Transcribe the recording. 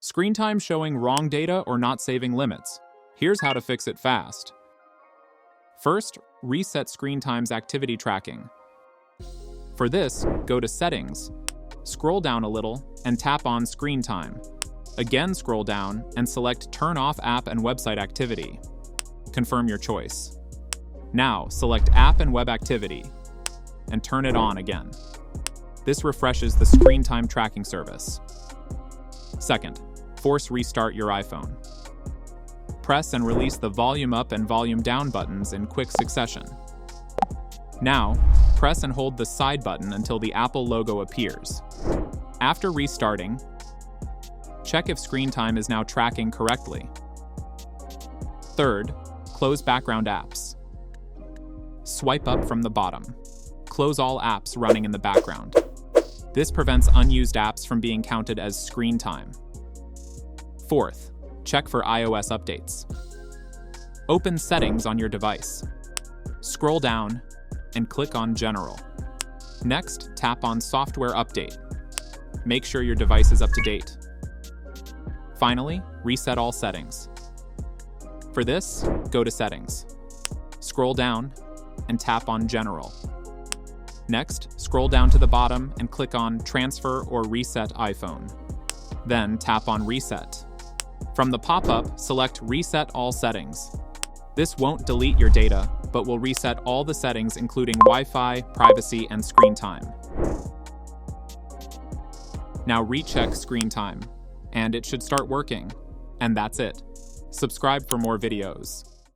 Screen time showing wrong data or not saving limits. Here's how to fix it fast. First, reset screen time's activity tracking. For this, go to Settings, scroll down a little, and tap on Screen Time. Again, scroll down and select Turn off app and website activity. Confirm your choice. Now, select App and Web Activity and turn it on again. This refreshes the screen time tracking service. Second, force restart your iPhone. Press and release the volume up and volume down buttons in quick succession. Now, press and hold the side button until the Apple logo appears. After restarting, check if screen time is now tracking correctly. Third, close background apps. Swipe up from the bottom. Close all apps running in the background. This prevents unused apps from being counted as screen time. Fourth, check for iOS updates. Open Settings on your device. Scroll down and click on General. Next, tap on Software Update. Make sure your device is up to date. Finally, reset all settings. For this, go to Settings. Scroll down and tap on General. Next, scroll down to the bottom and click on Transfer or Reset iPhone. Then tap on Reset. From the pop-up, select Reset All Settings. This won't delete your data, but will reset all the settings including Wi-Fi, privacy, and screen time. Now recheck screen time, and it should start working. And that's it. Subscribe for more videos.